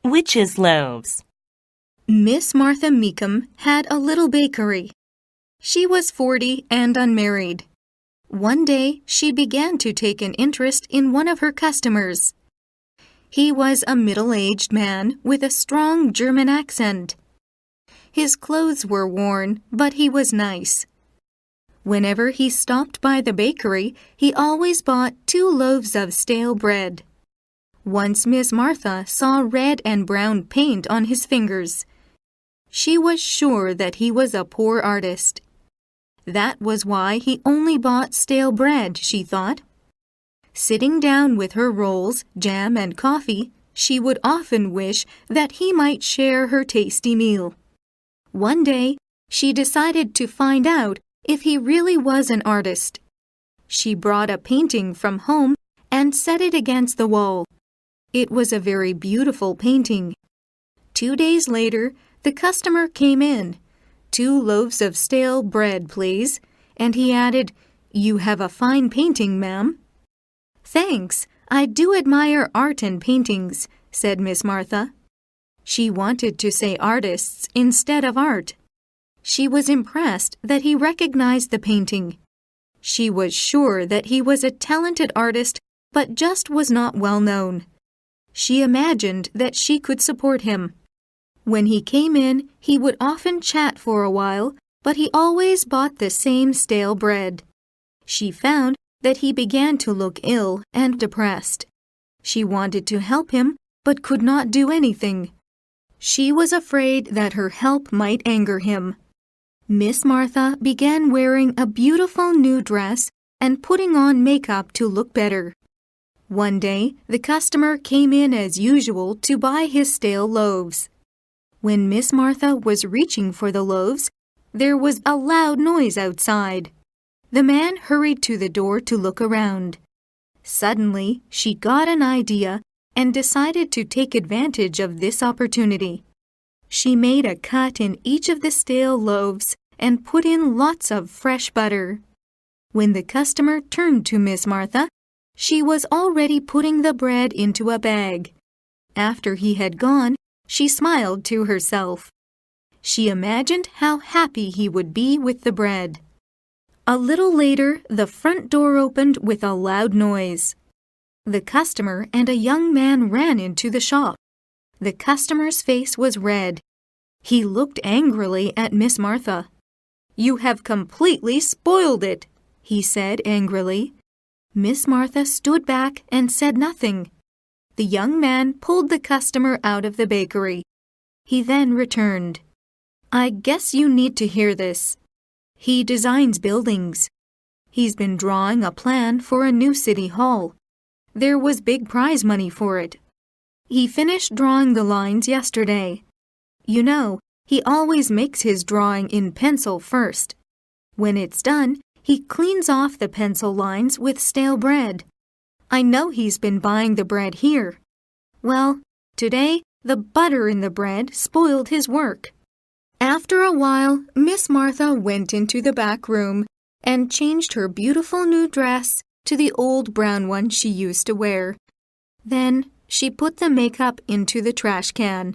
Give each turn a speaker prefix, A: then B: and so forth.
A: Witch's loaves.
B: Miss Martha Meekum had a little bakery. She was 40 and unmarried. One day, she began to take an interest in one of her customers. He was a middle-aged man with a strong German accent. His clothes were worn, but he was nice. Whenever he stopped by the bakery, he always bought 2 loaves of stale bread. Once Miss Martha saw red and brown paint on his fingers. She was sure that he was a poor artist. That was why he only bought stale bread, she thought. Sitting down with her rolls, jam, and coffee, she would often wish that he might share her tasty meal. One day, she decided to find out if he really was an artist. She brought a painting from home and set it against the wall. It was a very beautiful painting. 2 days later, the customer came in. 2 loaves of stale bread, please. And he added, "You have a fine painting, ma'am." "Thanks. I do admire art and paintings," said Miss Martha. She wanted to say artists instead of art. She was impressed that he recognized the painting. She was sure that he was a talented artist, but just was not well known. She imagined that she could support him. When he came in, he would often chat for a while, but he always bought the same stale bread. She found that he began to look ill and depressed. She wanted to help him, but could not do anything. She was afraid that her help might anger him. Miss Martha began wearing a beautiful new dress and putting on makeup to look better. One day, the customer came in as usual to buy his stale loaves. When Miss Martha was reaching for the loaves, there was a loud noise outside. The man hurried to the door to look around. Suddenly, she got an idea and decided to take advantage of this opportunity. She made a cut in each of the stale loaves and put in lots of fresh butter. When the customer turned to Miss Martha, she was already putting the bread into a bag. After he had gone, she smiled to herself. She imagined how happy he would be with the bread. A little later, the front door opened with a loud noise. The customer and a young man ran into the shop. The customer's face was red. He looked angrily at Miss Martha. "You have completely spoiled it," he said angrily. Miss Martha stood back and said nothing. The young man pulled the customer out of the bakery. He then returned. "I guess you need to hear this. He designs buildings. He's been drawing a plan for a new city hall. There was big prize money for it. He finished drawing the lines yesterday. You know, he always makes his drawing in pencil first. When it's done, he cleans off the pencil lines with stale bread. I know he's been buying the bread here. Well, today, the butter in the bread spoiled his work." After a while, Miss Martha went into the back room and changed her beautiful new dress to the old brown one she used to wear. Then she put the makeup into the trash can.